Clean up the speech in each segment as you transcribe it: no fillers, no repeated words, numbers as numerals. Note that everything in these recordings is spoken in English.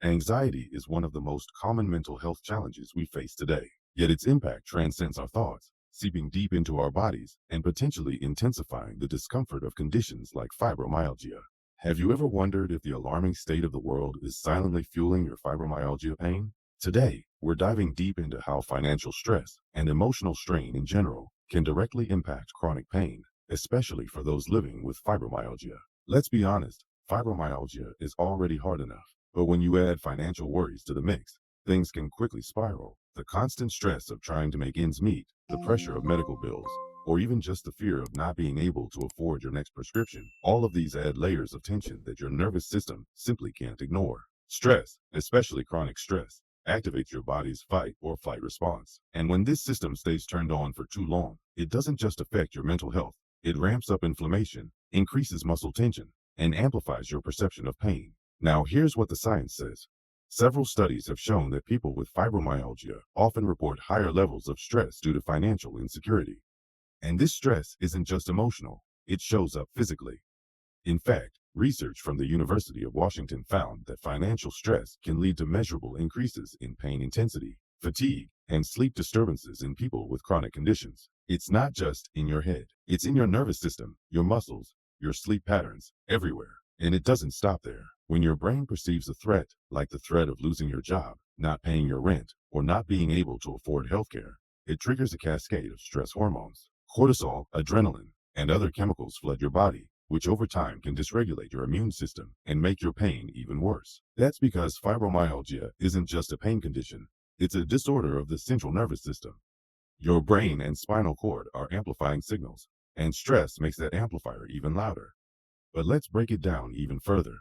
Anxiety is one of the most common mental health challenges we face today, yet its impact transcends our thoughts, seeping deep into our bodies and potentially intensifying the discomfort of conditions like fibromyalgia. Have you ever wondered if the alarming state of the world is silently fueling your fibromyalgia pain? Today, we're diving deep into how financial stress and emotional strain in general can directly impact chronic pain, especially for those living with fibromyalgia. Let's be honest, fibromyalgia is already hard enough. But when you add financial worries to the mix, things can quickly spiral. The constant stress of trying to make ends meet, the pressure of medical bills, or even just the fear of not being able to afford your next prescription, all of these add layers of tension that your nervous system simply can't ignore. Stress, especially chronic stress, activates your body's fight or flight response. And when this system stays turned on for too long, it doesn't just affect your mental health. It ramps up inflammation, increases muscle tension, and amplifies your perception of pain. Now, here's what the science says. Several studies have shown that people with fibromyalgia often report higher levels of stress due to financial insecurity. And this stress isn't just emotional, it shows up physically. In fact, research from the University of Washington found that financial stress can lead to measurable increases in pain intensity, fatigue, and sleep disturbances in people with chronic conditions. It's not just in your head, it's in your nervous system, your muscles, your sleep patterns, everywhere. And it doesn't stop there. When your brain perceives a threat, like the threat of losing your job, not paying your rent, or not being able to afford healthcare, it triggers a cascade of stress hormones. Cortisol, adrenaline, and other chemicals flood your body, which over time can dysregulate your immune system and make your pain even worse. That's because fibromyalgia isn't just a pain condition, it's a disorder of the central nervous system. Your brain and spinal cord are amplifying signals, and stress makes that amplifier even louder. But let's break it down even further.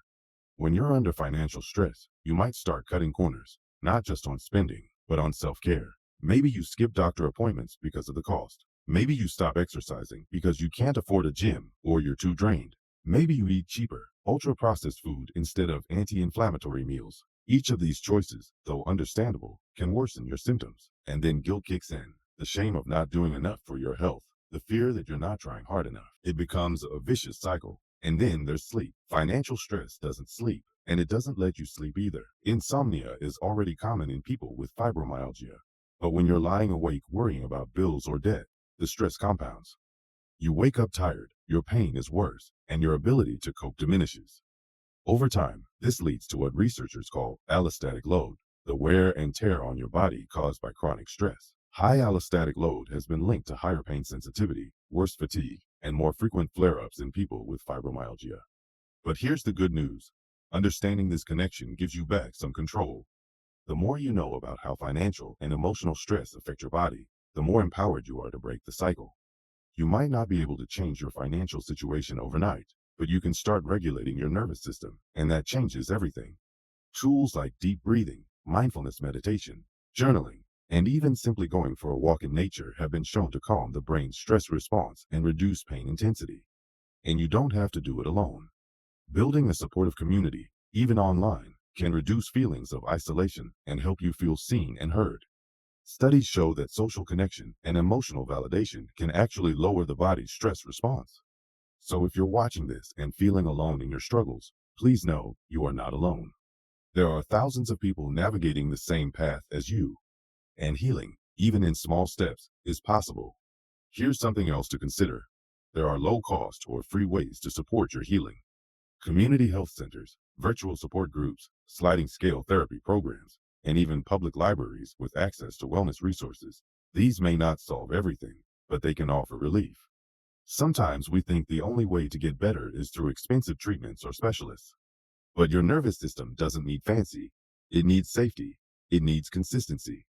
When you're under financial stress, you might start cutting corners, not just on spending, but on self-care. Maybe you skip doctor appointments because of the cost. Maybe you stop exercising because you can't afford a gym or you're too drained. Maybe you eat cheaper, ultra-processed food instead of anti-inflammatory meals. Each of these choices, though understandable, can worsen your symptoms. And then guilt kicks in. The shame of not doing enough for your health. The fear that you're not trying hard enough. It becomes a vicious cycle. And then there's sleep. Financial stress doesn't sleep, and it doesn't let you sleep either. Insomnia is already common in people with fibromyalgia. But when you're lying awake worrying about bills or debt, the stress compounds. You wake up tired, your pain is worse, and your ability to cope diminishes. Over time, this leads to what researchers call allostatic load, the wear and tear on your body caused by chronic stress. High allostatic load has been linked to higher pain sensitivity, worse fatigue, and more frequent flare-ups in people with fibromyalgia. But here's the good news. Understanding this connection gives you back some control. The more you know about how financial and emotional stress affect your body, the more empowered you are to break the cycle. You might not be able to change your financial situation overnight, but you can start regulating your nervous system, and that changes everything. Tools like deep breathing, mindfulness meditation, journaling, and even simply going for a walk in nature have been shown to calm the brain's stress response and reduce pain intensity. And you don't have to do it alone. Building a supportive community, even online, can reduce feelings of isolation and help you feel seen and heard. Studies show that social connection and emotional validation can actually lower the body's stress response. So if you're watching this and feeling alone in your struggles, please know you are not alone. There are thousands of people navigating the same path as you, and healing, even in small steps, is possible. Here's something else to consider. There are low-cost or free ways to support your healing. Community health centers, virtual support groups, sliding scale therapy programs, and even public libraries with access to wellness resources. These may not solve everything, but they can offer relief. Sometimes we think the only way to get better is through expensive treatments or specialists. But your nervous system doesn't need fancy. It needs safety. It needs consistency.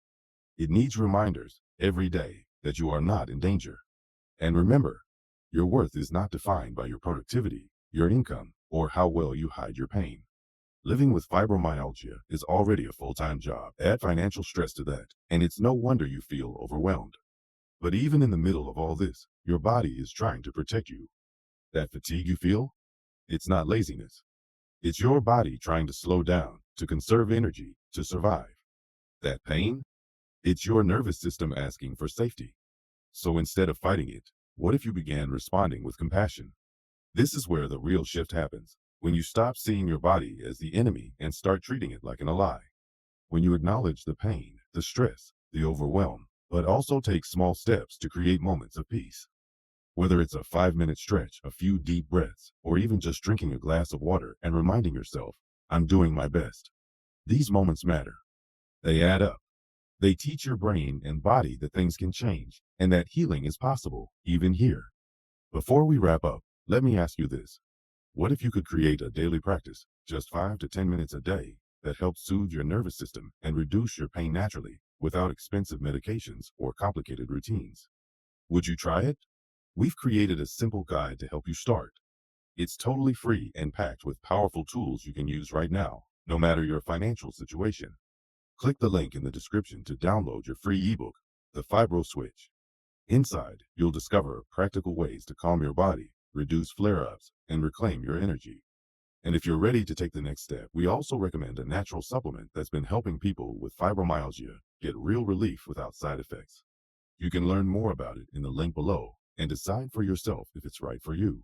It needs reminders every day that you are not in danger. And remember, your worth is not defined by your productivity, your income, or how well you hide your pain. Living with fibromyalgia is already a full-time job. Add financial stress to that, and it's no wonder you feel overwhelmed. But even in the middle of all this, your body is trying to protect you. That fatigue you feel? It's not laziness. It's your body trying to slow down, to conserve energy, to survive. That pain? It's your nervous system asking for safety. So instead of fighting it, what if you began responding with compassion? This is where the real shift happens. When you stop seeing your body as the enemy and start treating it like an ally. When you acknowledge the pain, the stress, the overwhelm, but also take small steps to create moments of peace. Whether it's a 5-minute stretch, a few deep breaths, or even just drinking a glass of water and reminding yourself, I'm doing my best. These moments matter. They add up. They teach your brain and body that things can change and that healing is possible, even here. Before we wrap up, let me ask you this. What if you could create a daily practice, just 5 to 10 minutes a day, that helps soothe your nervous system and reduce your pain naturally without expensive medications or complicated routines? Would you try it? We've created a simple guide to help you start. It's totally free and packed with powerful tools you can use right now, no matter your financial situation. Click the link in the description to download your free ebook, The Fibro Switch. Inside, you'll discover practical ways to calm your body, reduce flare-ups, and reclaim your energy. And if you're ready to take the next step, we also recommend a natural supplement that's been helping people with fibromyalgia get real relief without side effects. You can learn more about it in the link below and decide for yourself if it's right for you.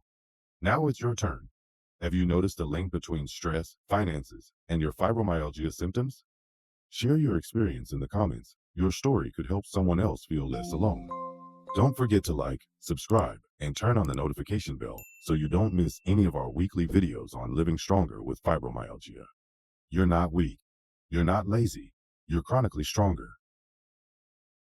Now it's your turn. Have you noticed a link between stress, finances, and your fibromyalgia symptoms? Share your experience in the comments. Your story could help someone else feel less alone. Don't forget to like, subscribe, and turn on the notification bell so you don't miss any of our weekly videos on living stronger with fibromyalgia. You're not weak. You're not lazy. You're chronically stronger.